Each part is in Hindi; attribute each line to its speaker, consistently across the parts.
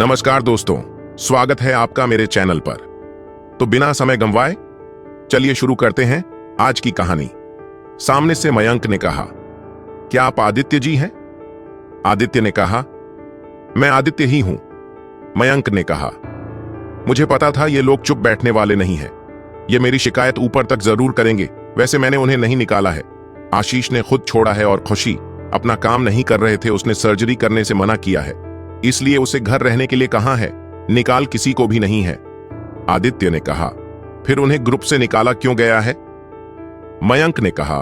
Speaker 1: नमस्कार दोस्तों, स्वागत है आपका मेरे चैनल पर। तो बिना समय गंवाए चलिए शुरू करते हैं आज की कहानी। सामने से मयंक ने कहा, क्या आप आदित्य जी हैं? आदित्य ने कहा, मैं आदित्य ही हूं। मयंक ने कहा, मुझे पता था ये लोग चुप बैठने वाले नहीं हैं। ये मेरी शिकायत ऊपर तक जरूर करेंगे। वैसे मैंने उन्हें नहीं निकाला है। आशीष ने खुद छोड़ा है और खुशी अपना काम नहीं कर रहे थे। उसने सर्जरी करने से मना किया है, इसलिए उसे घर रहने के लिए कहा है। निकाल किसी को भी नहीं है। आदित्य ने कहा, फिर उन्हें ग्रुप से निकाला क्यों गया है? मयंक ने कहा,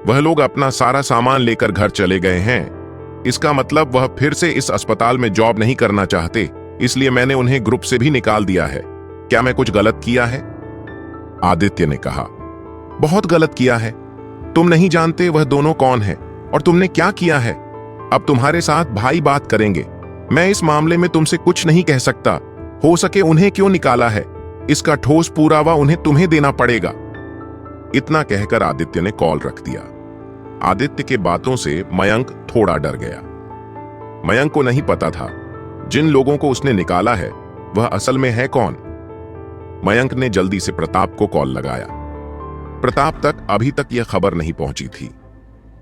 Speaker 1: वह लोग अपना सारा सामान लेकर घर चले गए हैं। इसका मतलब वह फिर से इस अस्पताल में जॉब नहीं करना चाहते, इसलिए मैंने उन्हें ग्रुप से भी निकाल दिया है। क्या मैं कुछ गलत किया है? आदित्य ने कहा, बहुत गलत किया है। तुम नहीं जानते वह दोनों कौन है और तुमने क्या किया है। अब तुम्हारे साथ भाई बात करेंगे। मैं इस मामले में तुमसे कुछ नहीं कह सकता। हो सके उन्हें क्यों निकाला है, इसका ठोस पुरावा उन्हें तुम्हें देना पड़ेगा। इतना कहकर आदित्य ने कॉल रख दिया। आदित्य के बातों से मयंक थोड़ा डर गया। मयंक को नहीं पता था जिन लोगों को उसने निकाला है वह असल में है कौन। मयंक ने जल्दी से प्रताप को कॉल लगाया। प्रताप तक अभी तक यह खबर नहीं पहुंची थी।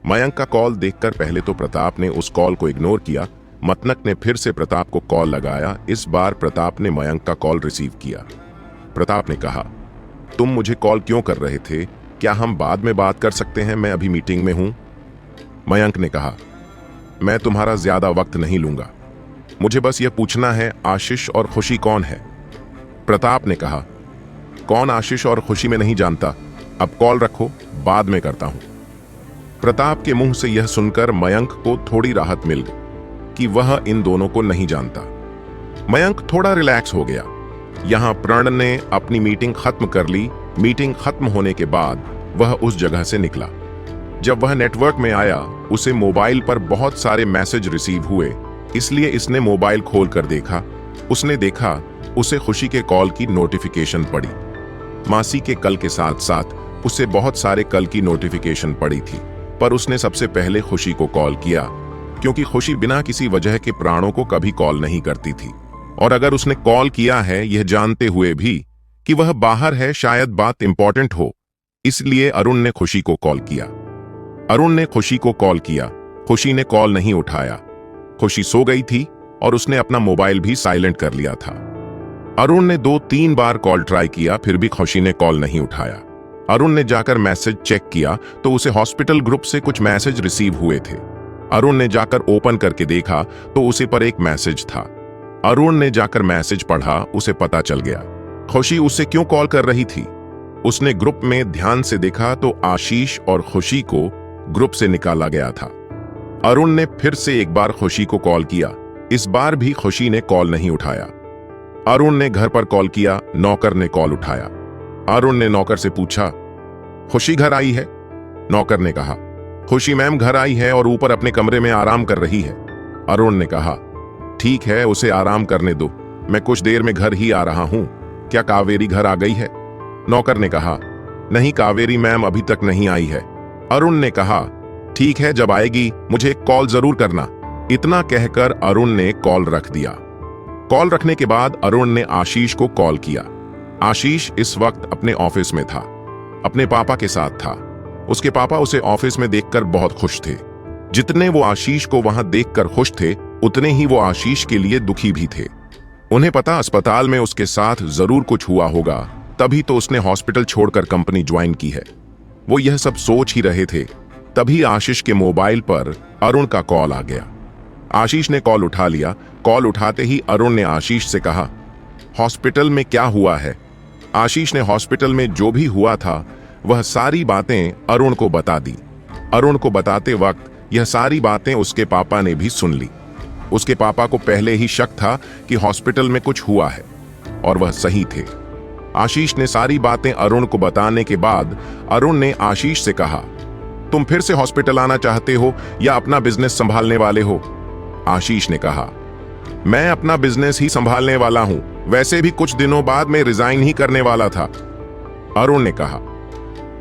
Speaker 1: मयंक का कॉल देखकर पहले तो प्रताप ने उस कॉल को इग्नोर किया। मतनक ने फिर से प्रताप को कॉल लगाया। इस बार प्रताप ने मयंक का कॉल रिसीव किया। प्रताप ने कहा, तुम मुझे कॉल क्यों कर रहे थे? क्या हम बाद में बात कर सकते हैं? मैं अभी मीटिंग में हूं। मयंक ने कहा, मैं तुम्हारा ज्यादा वक्त नहीं लूंगा। मुझे बस यह पूछना है, आशीष और खुशी कौन है? प्रताप ने कहा, कौन आशीष और खुशी में नहीं जानता। अब कॉल रखो, बाद में करता हूं। प्रताप के मुंह से यह सुनकर मयंक को थोड़ी राहत मिल गई कि वह इन दोनों को नहीं जानता। मयंक थोड़ा रिलैक्स हो गया। यहां प्रण ने अपनी मीटिंग खत्म कर ली। मीटिंग खत्म होने के बाद वह उस जगह से निकला। जब वह नेटवर्क में आया, उसे मोबाइल पर बहुत सारे मैसेज रिसीव हुए, इसलिए इसने मोबाइल खोलकर देखा। उसने देखा उसे खुशी के कॉल की नोटिफिकेशन पड़ी। मासी के कल के साथ साथ उसे बहुत सारे कल की नोटिफिकेशन पड़ी थी, पर उसने सबसे पहले खुशी को कॉल किया, क्योंकि खुशी बिना किसी वजह के प्राणों को कभी कॉल नहीं करती थी। और अगर उसने कॉल किया है यह जानते हुए भी कि वह बाहर है, शायद बात इंपॉर्टेंट हो, इसलिए अरुण ने खुशी को कॉल किया। अरुण ने खुशी को कॉल किया। खुशी ने कॉल नहीं उठाया। खुशी सो गई थी और उसने अपना मोबाइल भी साइलेंट कर लिया था। अरुण ने 2-3 बार कॉल ट्राई किया, फिर भी खुशी ने कॉल नहीं उठाया। अरुण ने जाकर मैसेज चेक किया तो उसे हॉस्पिटल ग्रुप से कुछ मैसेज रिसीव हुए थे। अरुण ने जाकर ओपन करके देखा तो उसे पर एक मैसेज था। अरुण ने जाकर मैसेज पढ़ा, उसे पता चल गया खुशी उससे क्यों कॉल कर रही थी। उसने ग्रुप में ध्यान से देखा तो आशीष और खुशी को ग्रुप से निकाला गया था। अरुण ने फिर से एक बार खुशी को कॉल किया। इस बार भी खुशी ने कॉल नहीं उठाया। अरुण ने घर पर कॉल किया। नौकर ने कॉल उठाया। अरुण ने नौकर से पूछा, खुशी घर आई है? नौकर ने कहा, खुशी मैम घर आई है और ऊपर अपने कमरे में आराम कर रही है। अरुण ने कहा, ठीक है, उसे आराम करने दो, मैं कुछ देर में घर ही आ रहा हूं। क्या कावेरी घर आ गई है? नौकर ने कहा, नहीं कावेरी मैम अभी तक नहीं आई है। अरुण ने कहा, ठीक है, जब आएगी मुझे एक कॉल जरूर करना। इतना कहकर अरुण ने कॉल रख दिया। कॉल रखने के बाद अरुण ने आशीष को कॉल किया। आशीष इस वक्त अपने ऑफिस में था, अपने पापा के साथ था। उसके पापा उसे ऑफिस में देखकर बहुत खुश थे। जितने वो आशीष को वहां देखकर खुश थे, उतने ही वो आशीष के लिए दुखी भी थे। उन्हें पता अस्पताल में उसके साथ जरूर कुछ हुआ होगा, तभी तो उसने हॉस्पिटल छोड़कर कंपनी ज्वाइन की है। वो यह सब सोच ही रहे थे, तभी आशीष के मोबाइल पर अरुण का कॉल आ गया। आशीष ने कॉल उठा लिया। कॉल उठाते ही अरुण ने आशीष से कहा, हॉस्पिटल में क्या हुआ है? आशीष ने हॉस्पिटल में जो भी हुआ था वह सारी बातें अरुण को बता दी। अरुण को बताते वक्त यह सारी बातें उसके पापा ने भी सुन ली। उसके पापा को पहले ही शक था कि हॉस्पिटल में कुछ हुआ है, और वह सही थे। आशीष ने सारी बातें अरुण को बताने के बाद अरुण ने आशीष से कहा, तुम फिर से हॉस्पिटल आना चाहते हो या अपना बिजनेस संभालने वाले हो? आशीष ने कहा, मैं अपना बिजनेस ही संभालने वाला हूं, वैसे भी कुछ दिनों बाद मैं रिजाइन ही करने वाला था। अरुण ने कहा,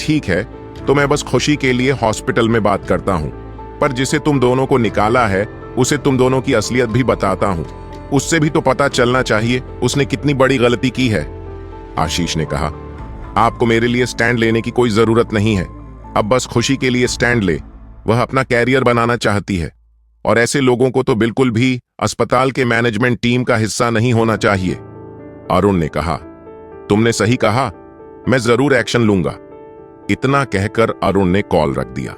Speaker 1: ठीक है, तो मैं बस खुशी के लिए हॉस्पिटल में बात करता हूं, पर जिसे तुम दोनों को निकाला है उसे तुम दोनों की असलियत भी बताता हूं। उससे भी तो पता चलना चाहिए उसने कितनी बड़ी गलती की है। आशीष ने कहा, आपको मेरे लिए स्टैंड लेने की कोई जरूरत नहीं है। अब बस खुशी के लिए स्टैंड ले। वह अपना कैरियर बनाना चाहती है और ऐसे लोगों को तो बिल्कुल भी अस्पताल के मैनेजमेंट टीम का हिस्सा नहीं होना चाहिए। अरुण ने कहा, तुमने सही कहा, मैं जरूर एक्शन लूंगा। इतना कहकर अरुण ने कॉल रख दिया।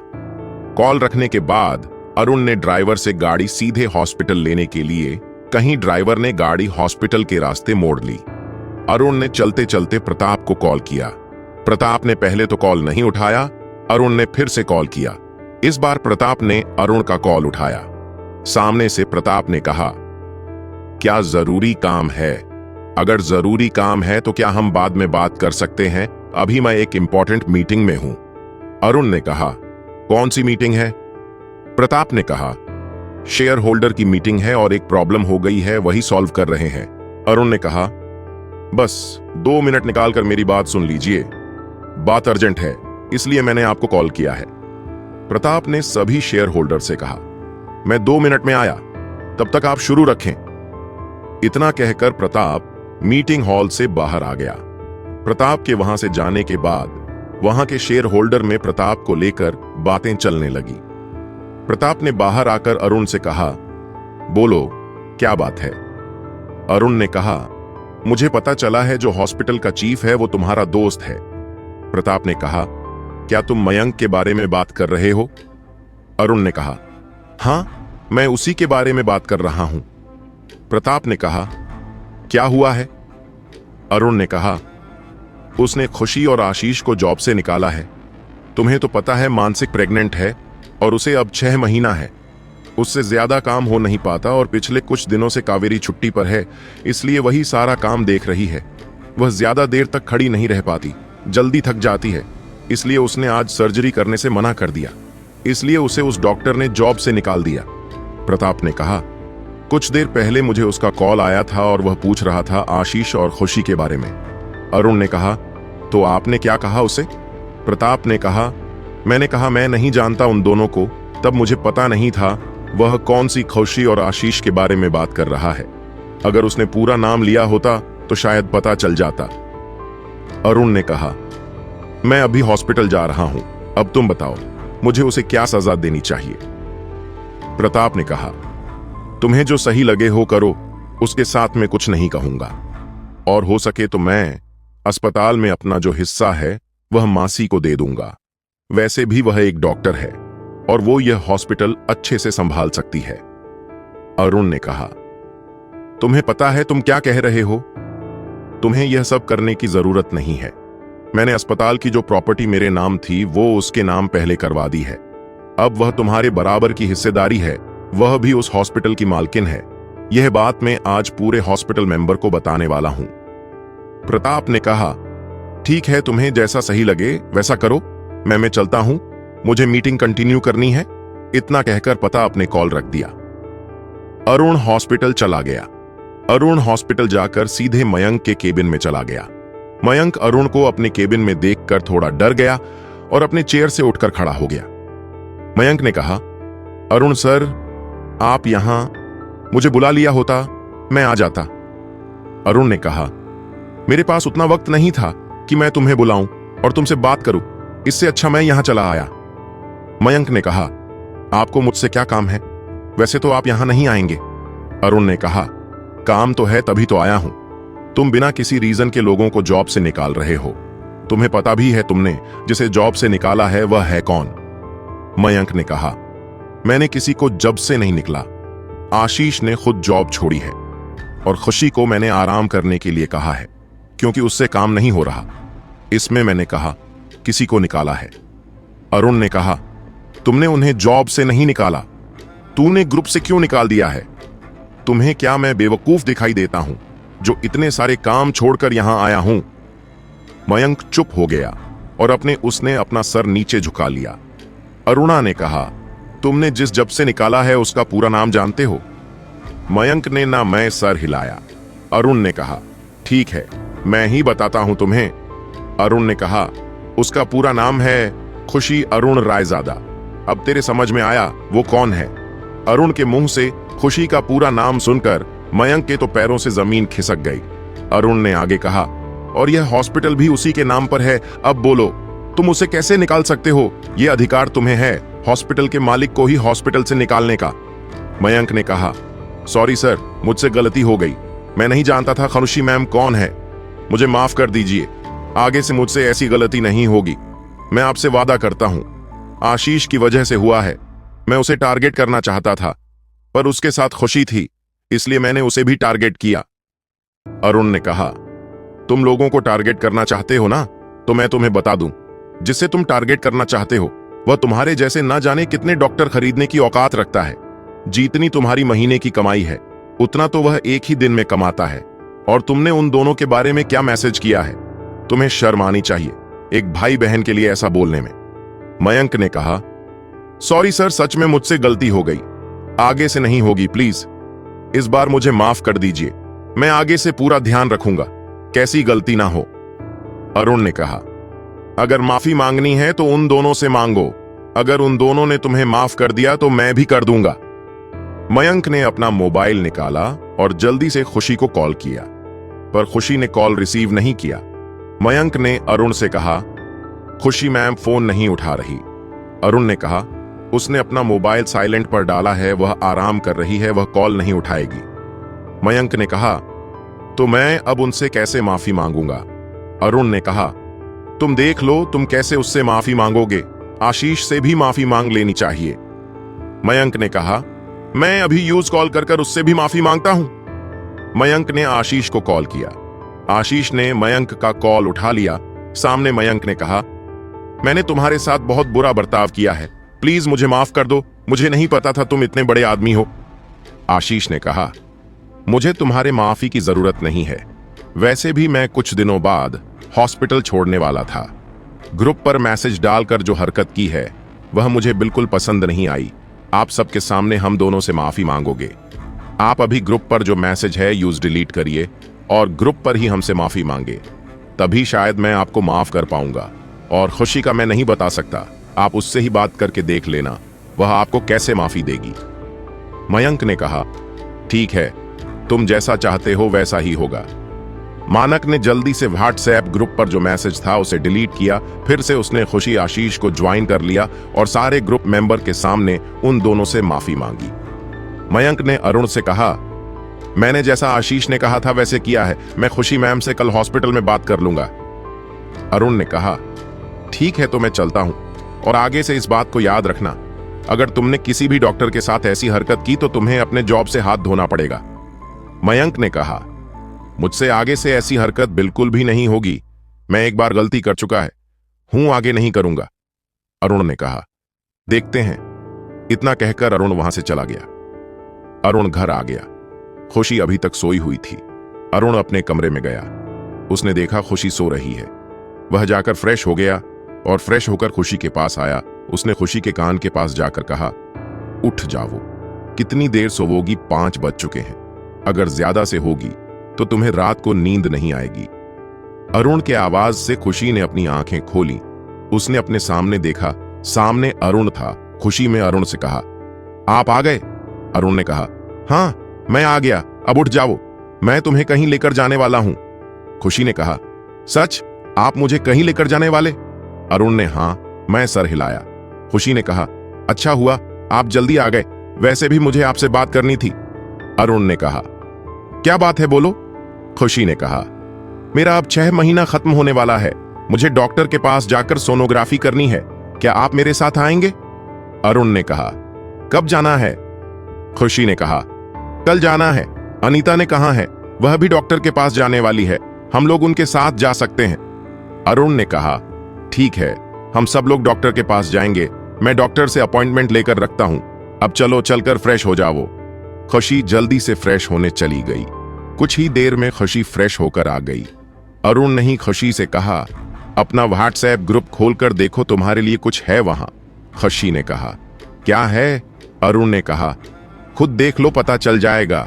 Speaker 1: कॉल रखने के बाद अरुण ने ड्राइवर से गाड़ी सीधे हॉस्पिटल लेने के लिए कहीं ड्राइवर ने गाड़ी हॉस्पिटल के रास्ते मोड़ ली। अरुण ने चलते चलते प्रताप को कॉल किया। प्रताप ने पहले तो कॉल नहीं उठाया। अरुण ने फिर से कॉल किया। इस बार प्रताप ने अरुण का कॉल उठाया। सामने से प्रताप ने कहा, क्या जरूरी काम है? अगर जरूरी काम है तो क्या हम बाद में बात कर सकते हैं? अभी मैं एक इंपॉर्टेंट मीटिंग में हूं। अरुण ने कहा, कौन सी मीटिंग है? प्रताप ने कहा, शेयर होल्डर की मीटिंग है और एक प्रॉब्लम हो गई है, वही सॉल्व कर रहे हैं। अरुण ने कहा, बस 2 मिनट निकालकर मेरी बात सुन लीजिए, बात अर्जेंट है, इसलिए मैंने आपको कॉल किया है। प्रताप ने सभी शेयर होल्डर से कहा, मैं 2 मिनट में आया, तब तक आप शुरू रखें। इतना कहकर प्रताप मीटिंग हॉल से बाहर आ गया। प्रताप के वहां से जाने के बाद वहां के शेयर होल्डर में प्रताप को लेकर बातें चलने लगी। प्रताप ने बाहर आकर अरुण से कहा, बोलो क्या बात है? अरुण ने कहा, मुझे पता चला है जो हॉस्पिटल का चीफ है वो तुम्हारा दोस्त है। प्रताप ने कहा, क्या तुम मयंक के बारे में बात कर रहे हो? अरुण ने कहा, हां, मैं उसी के बारे में बात कर रहा हूं। प्रताप ने कहा, क्या हुआ है? अरुण ने कहा, उसने खुशी और आशीष को जॉब से निकाला है। तुम्हें तो पता है मानसिक प्रेग्नेंट है और उसे अब 6 महीना है। उससे ज्यादा काम हो नहीं पाता और पिछले कुछ दिनों से कावेरी छुट्टी पर है, इसलिए वही सारा काम देख रही है। वह ज्यादा देर तक खड़ी नहीं रह पाती, जल्दी थक जाती है, इसलिए उसने आज सर्जरी करने से मना कर दिया। इसलिए उसे उस डॉक्टर ने जॉब से निकाल दिया। प्रताप ने कहा, कुछ देर पहले मुझे उसका कॉल आया था और वह पूछ रहा था आशीष और खुशी के बारे में। अरुण ने कहा, तो आपने क्या कहा उसे? प्रताप ने कहा, मैंने कहा मैं नहीं जानता उन दोनों को, तब मुझे पता नहीं था वह कौन सी खुशी और आशीष के बारे में बात कर रहा है। अगर उसने पूरा नाम लिया होता तो शायद पता चल जाता। अरुण ने कहा, मैं अभी हॉस्पिटल जा रहा हूं, अब तुम बताओ मुझे उसे क्या सजा देनी चाहिए? प्रताप ने कहा, तुम्हें जो सही लगे हो करो, उसके साथ में कुछ नहीं कहूंगा, और हो सके तो मैं अस्पताल में अपना जो हिस्सा है वह मासी को दे दूंगा। वैसे भी वह एक डॉक्टर है और वो यह हॉस्पिटल अच्छे से संभाल सकती है। अरुण ने कहा, तुम्हें पता है तुम क्या कह रहे हो? तुम्हें यह सब करने की जरूरत नहीं है। मैंने अस्पताल की जो प्रॉपर्टी मेरे नाम थी वो उसके नाम पहले करवा दी है। अब वह तुम्हारे बराबर की हिस्सेदारी है, वह भी उस हॉस्पिटल की मालकिन है। यह बात मैं आज पूरे हॉस्पिटल मेंबर को बताने वाला हूं। प्रताप ने कहा, ठीक है, तुम्हें जैसा सही लगे वैसा करो, मैं चलता हूं, मुझे मीटिंग कंटिन्यू करनी है। इतना कहकर प्रताप ने कॉल रख दिया। अरुण हॉस्पिटल चला गया। अरुण हॉस्पिटल जाकर सीधे मयंक के केबिन में चला गया। मयंक अरुण को अपने केबिन में देखकर थोड़ा डर गया और अपने चेयर से उठकर खड़ा हो गया। मयंक ने कहा, अरुण सर, आप यहां, मुझे बुला लिया होता मैं आ जाता। अरुण ने कहा, मेरे पास उतना वक्त नहीं था कि मैं तुम्हें बुलाऊं और तुमसे बात करूं, इससे अच्छा मैं यहां चला आया। मयंक ने कहा, आपको मुझसे क्या काम है? वैसे तो आप यहां नहीं आएंगे। अरुण ने कहा, काम तो है तभी तो आया हूं। तुम बिना किसी रीजन के लोगों को जॉब से निकाल रहे हो। तुम्हें पता भी है तुमने जिसे जॉब से निकाला है वह है कौन? मयंक ने कहा, मैंने किसी को जब से नहीं निकला। आशीष ने खुद जॉब छोड़ी है और खुशी को मैंने आराम करने के लिए कहा है क्योंकि उससे काम नहीं हो रहा। इसमें मैंने कहा किसी को निकाला है। अरुण ने कहा, तुमने उन्हें जॉब से नहीं निकाला, तूने ग्रुप से क्यों निकाल दिया है? तुम्हें क्या मैं बेवकूफ दिखाई देता हूं जो इतने सारे काम छोड़कर यहां आया हूं? मयंक चुप हो गया और उसने अपना सर नीचे झुका लिया। अरुणा ने कहा, तुमने जिस जब से निकाला है उसका पूरा नाम जानते हो? मयंक ने ना मैं सर हिलाया। अरुण ने कहा, ठीक है, मैं ही बताता हूं तुम्हें। अरुण ने कहा, उसका पूरा नाम है खुशी अरुण रायजादा। अब तेरे समझ में आया वो कौन है? अरुण के मुंह से खुशी का पूरा नाम सुनकर मयंक के तो पैरों से जमीन खिसक गई। अरुण ने आगे कहा, और यह हॉस्पिटल भी उसी के नाम पर है। अब बोलो, तुम उसे कैसे निकाल सकते हो? यह अधिकार तुम्हें है हॉस्पिटल के मालिक को ही हॉस्पिटल से निकालने का। मयंक ने कहा, सॉरी सर, मुझसे गलती हो गई। मैं नहीं जानता था खनुशी मैम कौन है। मुझे माफ कर दीजिए। आगे से मुझसे ऐसी गलती नहीं होगी। मैं आपसे वादा करता हूं। आशीष की वजह से हुआ है। मैं उसे टारगेट करना चाहता था, पर उसके साथ खुशी थी, इसलिए मैंने उसे भी टारगेट किया। अरुण ने कहा, तुम लोगों को टारगेट करना चाहते हो ना, तो मैं तुम्हें बता दूं, जिससे तुम टारगेट करना चाहते हो वह तुम्हारे जैसे ना जाने कितने डॉक्टर खरीदने की औकात रखता है। जितनी तुम्हारी महीने की कमाई है उतना तो वह एक ही दिन में कमाता है। और तुमने उन दोनों के बारे में क्या मैसेज किया है? तुम्हें शर्म आनी चाहिए एक भाई बहन के लिए ऐसा बोलने में। मयंक ने कहा, सॉरी सर, सच में मुझसे गलती हो गई। आगे से नहीं होगी, प्लीज इस बार मुझे माफ कर दीजिए। मैं आगे से पूरा ध्यान रखूंगा, कैसी गलती ना हो। अरुण ने कहा, अगर माफी मांगनी है तो उन दोनों से मांगो। अगर उन दोनों ने तुम्हें माफ कर दिया तो मैं भी कर दूंगा। मयंक ने अपना मोबाइल निकाला और जल्दी से खुशी को कॉल किया, पर खुशी ने कॉल रिसीव नहीं किया। मयंक ने अरुण से कहा, खुशी मैम फोन नहीं उठा रही। अरुण ने कहा, उसने अपना मोबाइल साइलेंट पर डाला है, वह आराम कर रही है, वह कॉल नहीं उठाएगी। मयंक ने कहा, तो मैं अब उनसे कैसे माफी मांगूंगा? अरुण ने कहा, तुम देख लो तुम कैसे उससे माफी मांगोगे। आशीष से भी माफी मांग लेनी चाहिए। मयंक ने कहा, मैं अभी यूज कॉल कर उससे भी माफी मांगता हूं। मयंक ने आशीष को कॉल किया। आशीष ने मयंक का कॉल उठा लिया। सामने मयंक ने कहा, मैंने तुम्हारे साथ बहुत बुरा बर्ताव किया है, प्लीज मुझे माफ कर दो। मुझे नहीं पता था तुम इतने बड़े आदमी हो। आशीष ने कहा, मुझे तुम्हारे माफी की जरूरत नहीं है। वैसे भी मैं कुछ दिनों बाद हॉस्पिटल छोड़ने वाला था। ग्रुप पर मैसेज डालकर जो हरकत की है वह मुझे बिल्कुल पसंद नहीं आई। आप सबके सामने हम दोनों से माफी मांगोगे। आप अभी ग्रुप पर जो मैसेज है यूज डिलीट करिए और ग्रुप पर ही हमसे माफी मांगे, तभी शायद मैं आपको माफ कर पाऊंगा। और खुशी का मैं नहीं बता सकता, आप उससे ही बात करके देख लेना, वह आपको कैसे माफी देगी। मयंक ने कहा, ठीक है, तुम जैसा चाहते हो वैसा ही होगा। मानक ने जल्दी से व्हाट्सएप ग्रुप पर जो मैसेज था उसे डिलीट किया। फिर से उसने खुशी आशीष को ज्वाइन कर लिया और सारे ग्रुप मेंबर के सामने उन दोनों से माफी मांगी। मयंक ने अरुण से कहा, मैंने जैसा आशीष ने कहा था वैसे किया है। मैं खुशी मैम से कल हॉस्पिटल में बात कर लूंगा। अरुण ने कहा, ठीक है, तो मैं चलता हूं, और आगे से इस बात को याद रखना, अगर तुमने किसी भी डॉक्टर के साथ ऐसी हरकत की तो तुम्हें अपने जॉब से हाथ धोना पड़ेगा। मयंक ने कहा, मुझसे आगे से ऐसी हरकत बिल्कुल भी नहीं होगी। मैं एक बार गलती कर चुका हूं, आगे नहीं करूंगा। अरुण ने कहा, देखते हैं। इतना कहकर अरुण वहां से चला गया। अरुण घर आ गया। खुशी अभी तक सोई हुई थी। अरुण अपने कमरे में गया। उसने देखा खुशी सो रही है। वह जाकर फ्रेश हो गया और फ्रेश होकर खुशी के पास आया। उसने खुशी के कान के पास जाकर कहा, उठ जाओ, कितनी देर सोवोगी? 5 बज चुके हैं। अगर ज्यादा से होगी तो तुम्हें रात को नींद नहीं आएगी। अरुण के आवाज से खुशी ने अपनी आंखें खोली। उसने अपने सामने देखा, सामने अरुण था। खुशी में अरुण से कहा, आप आ गए? अरुण ने कहा, हाँ मैं आ गया, अब उठ जाओ, मैं तुम्हें कहीं लेकर जाने वाला हूं। खुशी ने कहा, सच? आप मुझे कहीं लेकर जाने वाले? अरुण ने हाँ मैं सर हिलाया। खुशी ने कहा, अच्छा हुआ आप जल्दी आ गए, वैसे भी मुझे आपसे बात करनी थी। अरुण ने कहा, क्या बात है बोलो। खुशी ने कहा, मेरा अब 6 महीना खत्म होने वाला है, मुझे डॉक्टर के पास जाकर सोनोग्राफी करनी है, क्या आप मेरे साथ आएंगे? अरुण ने कहा, कब जाना है? खुशी ने कहा, कल जाना है। अनीता ने कहा है, वह भी डॉक्टर के पास जाने वाली है, हम लोग उनके साथ जा सकते हैं। अरुण ने कहा, ठीक है, हम सब लोग डॉक्टर के पास जाएंगे, मैं डॉक्टर से अपॉइंटमेंट लेकर रखता हूं। अब चलो चलकर फ्रेश हो जाओ। खुशी जल्दी से फ्रेश होने चली गई। कुछ ही देर में खुशी फ्रेश होकर आ गई। अरुण ने ही खुशी से कहा, अपना व्हाट्सएप ग्रुप खोलकर देखो, तुम्हारे लिए कुछ है वहां। खुशी ने कहा, क्या है? अरुण ने कहा, खुद देख लो, पता चल जाएगा।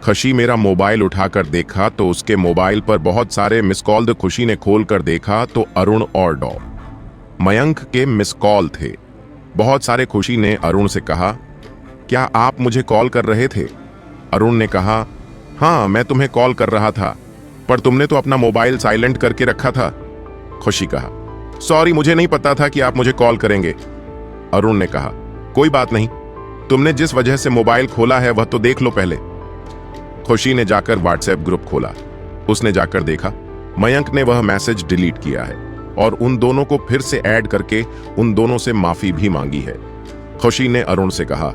Speaker 1: खुशी मेरा मोबाइल उठाकर देखा तो उसके मोबाइल पर बहुत सारे मिस कॉल। खुशी ने खोलकर देखा तो अरुण और मयंक के मिस कॉल थे, बहुत सारे। खुशी ने अरुण से कहा, क्या आप मुझे कॉल कर रहे थे? अरुण ने कहा, हाँ, मैं तुम्हें कॉल कर रहा था, पर तुमने तो अपना मोबाइल साइलेंट करके रखा था। खुशी कहा, सॉरी, मुझे नहीं पता था कि आप मुझे कॉल करेंगे। अरुण ने कहा, कोई बात नहीं, तुमने जिस वजह से मोबाइल खोला है वह तो देख लो पहले। खुशी ने जाकर व्हाट्सएप ग्रुप खोला। उसने जाकर देखा मयंक ने वह मैसेज डिलीट किया है और उन दोनों को फिर से ऐड करके उन दोनों से माफी भी मांगी है। खुशी ने अरुण से कहा,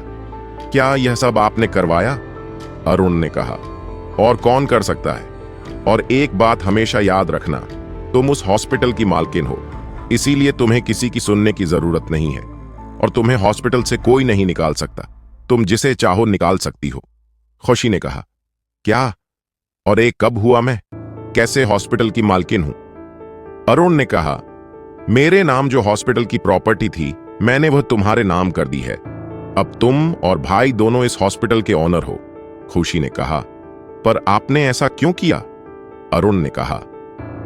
Speaker 1: क्या यह सब आपने करवाया? अरुण ने कहा, और कौन कर सकता है? और एक बात हमेशा याद रखना, तुम उस हॉस्पिटल की मालकिन हो, इसीलिए तुम्हें किसी की सुनने की जरूरत नहीं है और तुम्हें हॉस्पिटल से कोई नहीं निकाल सकता। तुम जिसे चाहो निकाल सकती हो। खुशी ने कहा, क्या? और एक कब हुआ मैं कैसे हॉस्पिटल की मालकिन हूं? अरुण ने कहा, मेरे नाम जो हॉस्पिटल की प्रॉपर्टी थी मैंने वह तुम्हारे नाम कर दी है। अब तुम और भाई दोनों इस हॉस्पिटल के ऑनर हो। खुशी ने कहा, पर आपने ऐसा क्यों किया? अरुण ने कहा,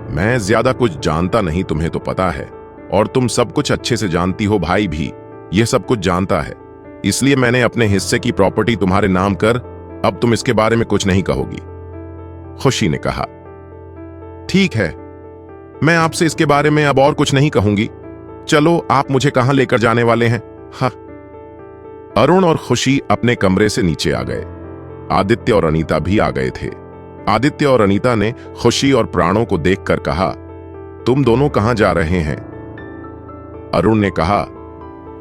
Speaker 1: मैं ज्यादा कुछ जानता नहीं, तुम्हें तो पता है, और तुम सब कुछ अच्छे से जानती हो, भाई भी यह सब कुछ जानता है, इसलिए मैंने अपने हिस्से की प्रॉपर्टी तुम्हारे नाम कर, अब तुम इसके बारे में कुछ नहीं कहोगी। खुशी ने कहा, ठीक है, मैं आपसे इसके बारे में अब और कुछ नहीं कहूंगी। चलो, आप मुझे कहां लेकर जाने वाले हैं? हाँ। अरुण और खुशी अपने कमरे से नीचे आ गए। आदित्य और अनीता भी आ गए थे। आदित्य और अनीता ने खुशी और प्राणों को देखकर कहा, तुम दोनों कहां जा रहे हैं? अरुण ने कहा,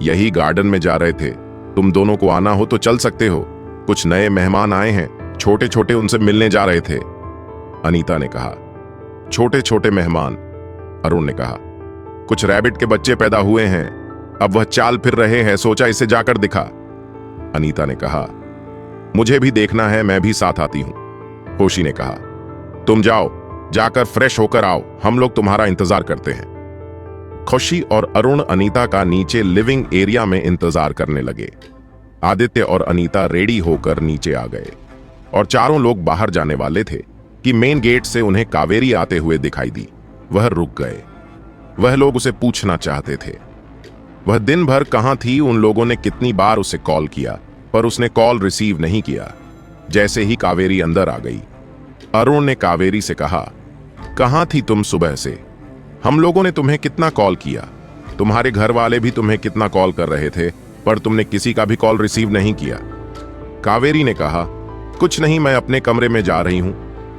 Speaker 1: यही गार्डन में जा रहे थे, तुम दोनों को आना हो तो चल सकते हो, कुछ नए मेहमान आए हैं, छोटे छोटे, उनसे मिलने जा रहे थे। अनीता ने कहा, छोटे छोटे मेहमान? अरुण ने कहा, कुछ रैबिट के बच्चे पैदा हुए हैं, अब वह चाल फिर रहे हैं, सोचा इसे जाकर दिखा। अनीता ने कहा, मुझे भी देखना है, मैं भी साथ आती हूं। खुशी ने कहा, तुम जाओ, जाकर फ्रेश होकर आओ, हम लोग तुम्हारा इंतजार करते हैं। खुशी और अरुण अनीता का नीचे लिविंग एरिया में इंतजार करने लगे। आदित्य और अनीता रेडी होकर नीचे आ गए और चारों लोग बाहर जाने वाले थे कि मेन गेट से उन्हें कावेरी आते हुए दिखाई दी। वह रुक गए। वह लोग उसे पूछना चाहते थे, वह दिन भर कहां थी, उन लोगों ने कितनी बार उसे कॉल किया, पर उसने कॉल रिसीव नहीं किया। जैसे ही कावेरी अंदर आ गई, अरुण ने कावेरी से कहा, कहां थी तुम सुबह से? हम लोगों ने तुम्हें कितना कॉल किया, तुम्हारे घर वाले भी तुम्हें कितना कॉल कर रहे थे, पर तुमने किसी का भी कॉल रिसीव नहीं किया। कावेरी ने कहा, कुछ नहीं, मैं अपने कमरे में जा रही हूं,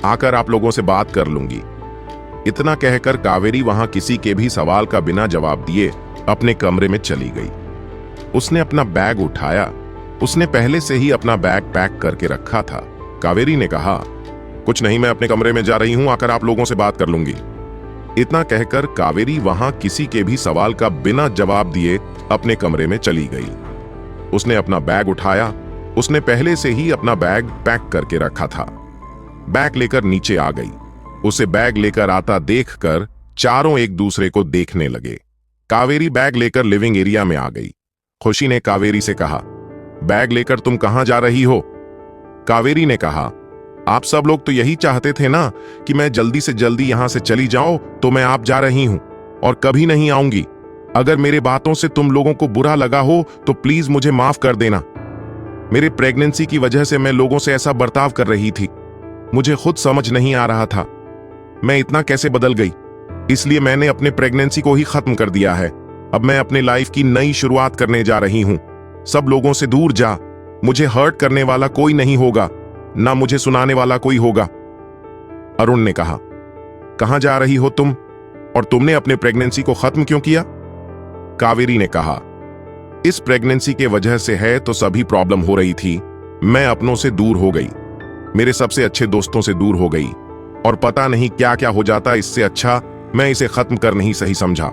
Speaker 1: आकर आप लोगों से बात कर लूंगी। इतना कहकर कावेरी वहां किसी के भी सवाल का बिना जवाब दिए अपने कमरे में चली गई। उसने अपना बैग उठाया। उसने पहले से ही अपना बैग पैक करके रखा था। कावेरी ने कहा, कुछ नहीं, मैं अपने कमरे में जा रही हूं, आकर आप लोगों से बात कर लूंगी। इतना कहकर कावेरी वहां किसी के भी सवाल का बिना जवाब दिए अपने कमरे में चली गई। उसने अपना बैग उठाया। उसने पहले से ही अपना बैग पैक करके रखा था। बैग लेकर नीचे आ गई। उसे बैग लेकर आता देखकर चारों एक दूसरे को देखने लगे। कावेरी बैग लेकर लिविंग एरिया में आ गई। खुशी ने कावेरी से कहा, बैग लेकर तुम कहां जा रही हो? कावेरी ने कहा, आप सब लोग तो यही चाहते थे ना कि मैं जल्दी से जल्दी यहां से चली जाऊं, तो मैं आप जा रही हूं और कभी नहीं आऊंगी। अगर मेरे बातों से तुम लोगों को बुरा लगा हो तो प्लीज मुझे माफ कर देना। मेरे प्रेगनेंसी की वजह से मैं लोगों से ऐसा बर्ताव कर रही थी। मुझे खुद समझ नहीं आ रहा था मैं इतना कैसे बदल गई, इसलिए मैंने अपने प्रेगनेंसी को ही खत्म कर दिया है। अब मैं अपने लाइफ की नई शुरुआत करने जा रही हूं। सब लोगों से दूर जा, मुझे हर्ट करने वाला कोई नहीं होगा, ना मुझे सुनाने वाला कोई होगा। अरुण ने कहा, कहां जा रही हो तुम, और तुमने अपने प्रेगनेंसी को खत्म क्यों किया? कावेरी ने कहा, इस प्रेगनेंसी के वजह से है तो सभी प्रॉब्लम हो रही थी। मैं अपनों से दूर हो गई, मेरे सबसे अच्छे दोस्तों से दूर हो गई, और पता नहीं क्या क्या हो जाता। इससे अच्छा मैं इसे खत्म कर नहीं सही समझा।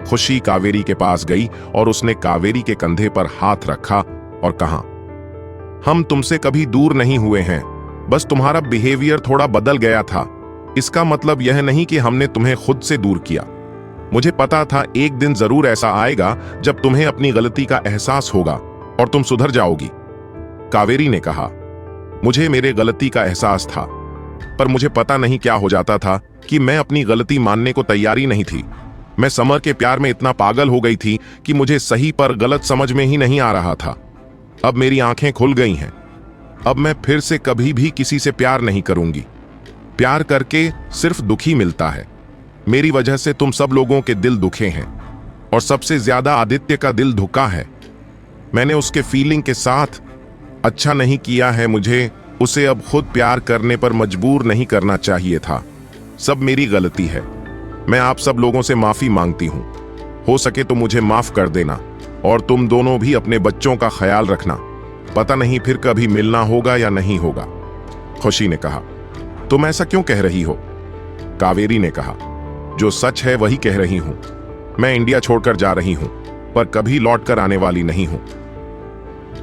Speaker 1: खुशी कावेरी के पास गई और उसने कावेरी के कंधे पर हाथ रखा और कहा, हम तुमसे कभी दूर नहीं हुए हैं, बस तुम्हारा बिहेवियर थोड़ा बदल गया था। इसका मतलब यह नहीं कि हमने तुम्हें खुद से दूर किया। मुझे पता था एक दिन जरूर ऐसा आएगा जब तुम्हें अपनी गलती का एहसास होगा और तुम सुधर जाओगी। कावेरी ने कहा, मुझे मेरे गलती का एहसास था, पर मुझे पता नहीं क्या हो जाता था कि मैं अपनी गलती मानने को तैयारी नहीं थी। मैं समर के प्यार में इतना पागल हो गई थी कि मुझे सही पर गलत समझ में ही नहीं आ रहा था। अब मेरी आंखें खुल गई हैं। अब मैं फिर से कभी भी किसी से प्यार नहीं करूंगी। प्यार करके सिर्फ दुखी मिलता है। मेरी वजह से तुम सब लोगों के दिल दुखे हैं और सबसे ज्यादा आदित्य का दिल धुका है। मैंने उसके फीलिंग के साथ अच्छा नहीं किया है। मुझे उसे अब खुद प्यार करने पर मजबूर नहीं करना चाहिए था। सब मेरी गलती है। मैं आप सब लोगों से माफी मांगती हूं। हो सके तो मुझे माफ कर देना और तुम दोनों भी अपने बच्चों का ख्याल रखना। पता नहीं फिर कभी मिलना होगा या नहीं होगा। खुशी ने कहा, तुम ऐसा क्यों कह रही हो? कावेरी ने कहा, जो सच है वही कह रही हूं। मैं इंडिया छोड़कर जा रही हूं, पर कभी लौटकर आने वाली नहीं हूं।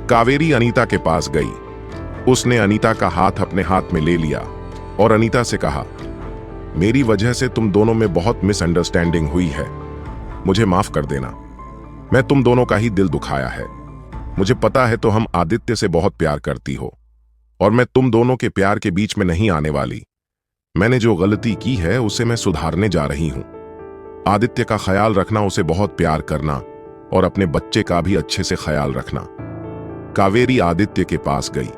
Speaker 1: कावेरी अनीता के पास गई। उसने अनीता का हाथ अपने हाथ में ले लिया और अनीता से कहा, मेरी वजह से तुम दोनों में बहुत मिसअंडरस्टैंडिंग हुई है। मुझे माफ कर देना। मैं तुम दोनों का ही दिल दुखाया है। मुझे पता है तो हम आदित्य से बहुत प्यार करती हो और मैं तुम दोनों के प्यार के बीच में नहीं आने वाली। मैंने जो गलती की है उसे मैं सुधारने जा रही हूं। आदित्य का ख्याल रखना, उसे बहुत प्यार करना और अपने बच्चे का भी अच्छे से ख्याल रखना। कावेरी आदित्य के पास गई।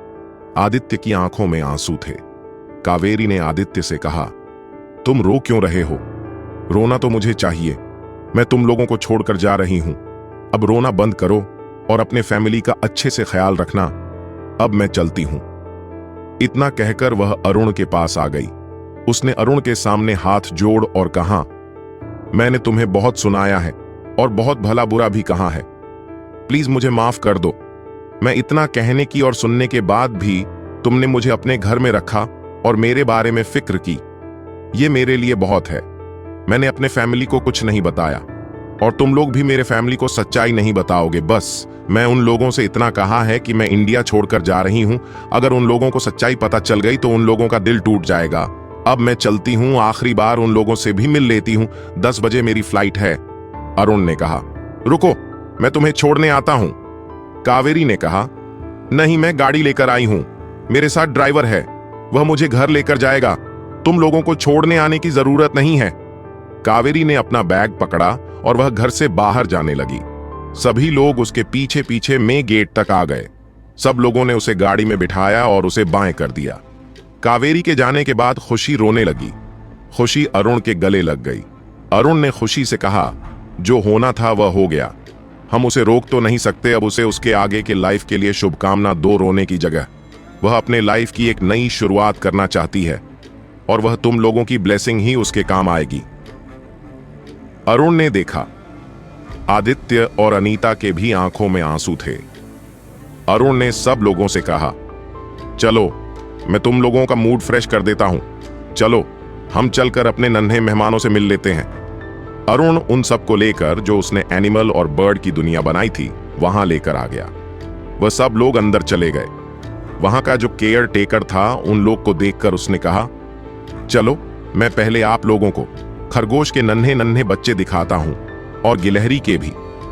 Speaker 1: आदित्य की आंखों में आंसू थे। कावेरी ने आदित्य से कहा, तुम रो क्यों रहे हो? रोना तो मुझे चाहिए। मैं तुम लोगों को छोड़कर जा रही हूं। अब रोना बंद करो और अपने फैमिली का अच्छे से ख्याल रखना। अब मैं चलती हूं। इतना कहकर वह अरुण के पास आ गई। उसने अरुण के सामने हाथ जोड़ और कहा, मैंने तुम्हें बहुत सुनाया है और बहुत भला बुरा भी कहा है। प्लीज मुझे माफ कर दो। मैं इतना कहने की और सुनने के बाद भी तुमने मुझे अपने घर में रखा और मेरे बारे में फिक्र की। ये मेरे लिए बहुत है। मैंने अपने फैमिली को कुछ नहीं बताया और तुम लोग भी मेरे फैमिली को सच्चाई नहीं बताओगे। बस मैं उन लोगों से इतना कहा है कि मैं इंडिया छोड़कर जा रही हूं। अगर उन लोगों को सच्चाई पता चल गई तो उन लोगों का दिल टूट जाएगा। अब मैं चलती हूं। आखिरी बार उन लोगों से भी मिल लेती हूं। 10 बजे मेरी फ्लाइट है। अरुण ने कहा, रुको, मैं तुम्हें छोड़ने आता हूं। कावेरी ने कहा, नहीं, मैं गाड़ी लेकर आई हूं। मेरे साथ ड्राइवर है, वह मुझे घर लेकर जाएगा। तुम लोगों को छोड़ने आने की जरूरत नहीं है। कावेरी ने अपना बैग पकड़ा और वह घर से बाहर जाने लगी। सभी लोग उसके पीछे पीछे मेन गेट तक आ गए। सब लोगों ने उसे गाड़ी में बिठाया और उसे बाएं कर दिया। कावेरी के जाने के बाद खुशी रोने लगी। खुशी अरुण के गले लग गई। अरुण ने खुशी से कहा, जो होना था वह हो गया। हम उसे रोक तो नहीं सकते। अब उसे उसके आगे के लाइफ के लिए शुभकामना दो। रोने की जगह वह अपने लाइफ की एक नई शुरुआत करना चाहती है और वह तुम लोगों की ब्लेसिंग ही उसके काम आएगी। अरुण ने देखा, आदित्य और अनीता के भी आंखों में आंसू थे। अरुण ने सब लोगों से कहा, चलो, मैं तुम लोगों का मूड फ्रेश कर देता हूं। चलो, हम चलकर अपने नन्हे मेहमानों से मिल लेते हैं। अरुण उन सबको लेकर, जो उसने एनिमल और बर्ड की दुनिया बनाई थी, वहां लेकर आ गया। वह सब लोग अंदर चले गए। वहां का जो केयर टेकर था, उन लोग को देखकर उसने कहा, चलो, मैं पहले आप लोगों को खरगोश के नन्हे नन्हे बच्चे दिखाता हूं और गिलहरी के भी।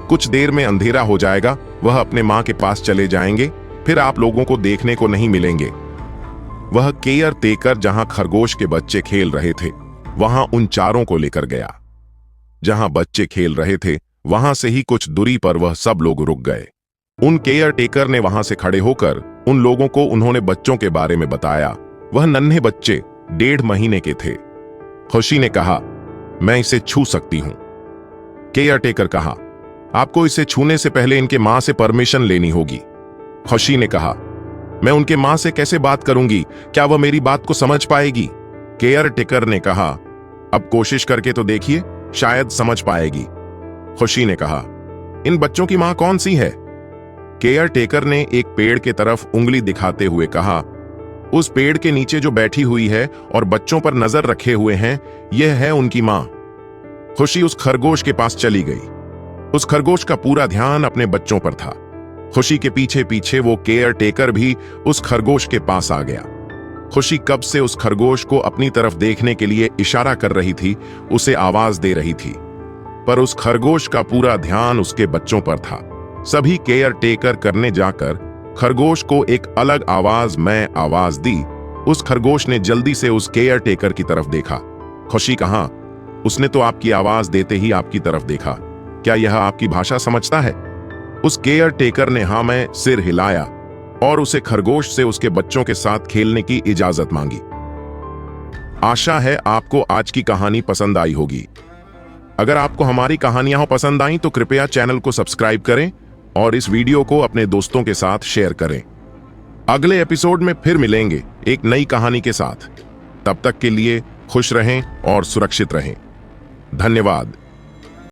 Speaker 1: कुछ देर में अंधेरा हो जाएगा। वह अपने मां के पास चले जाएंगे, फिर आप लोगों को देखने को नहीं मिलेंगे। वह केयर टेकर जहां खरगोश के बच्चे खेल रहे थे, वहां उन चारों को लेकर गया। जहां बच्चे खेल रहे थे, वहां से ही कुछ दूरी पर वह सब लोग रुक गए। उन केयर टेकर ने वहां से खड़े होकर उन लोगों को उन्होंने बच्चों के बारे में बताया। वह नन्हे बच्चे 1.5 महीने के थे। खुशी ने कहा, मैं इसे छू सकती हूं। केयर टेकर कहा, आपको इसे छूने से पहले इनके मां से परमिशन लेनी होगी। खुशी ने कहा, मैं उनके मां से कैसे बात करूंगी? क्या वह मेरी बात को समझ पाएगी? केयर टेकर ने कहा, अब कोशिश करके तो देखिए, शायद समझ पाएगी। खुशी ने कहा, इन बच्चों की मां कौन सी है? केयर टेकर ने एक पेड़ के तरफ उंगली दिखाते हुए कहा, उस पेड़ के नीचे जो बैठी हुई है और बच्चों पर नजर रखे हुए हैं, यह है उनकी मां। खुशी उस खरगोश के पास चली गई। उस खरगोश का पूरा ध्यान अपने बच्चों पर था। खुशी के पीछे पीछे वो केयर टेकर भी उस खरगोश के पास आ गया। खुशी कब से उस खरगोश को अपनी तरफ देखने के लिए इशारा कर रही थी, उसे आवाज दे रही थी, पर उस खरगोश का पूरा ध्यान उसके बच्चों पर था। सभी केयर टेकर करने जाकर खरगोश को एक अलग आवाज मैं आवाज दी। उस खरगोश ने जल्दी से उस केयर टेकर की तरफ देखा। खुशी कहाँ? उसने तो आपकी आवाज देते ही आपकी तरफ देखा। क्या यह आपकी भाषा समझता है? उस केयर टेकर ने हाँ मैं सिर हिलाया और उसे खरगोश से उसके बच्चों के साथ खेलने की इजाजत मांगी। आशा है आपको आज की कहानी पसंद आई होगी। अगर आपको हमारी कहानियां पसंद आई तो कृपया चैनल को सब्सक्राइब करें और इस वीडियो को अपने दोस्तों के साथ शेयर करें। अगले एपिसोड में फिर मिलेंगे एक नई कहानी के साथ। तब तक के लिए खुश रहें और सुरक्षित रहें। धन्यवाद।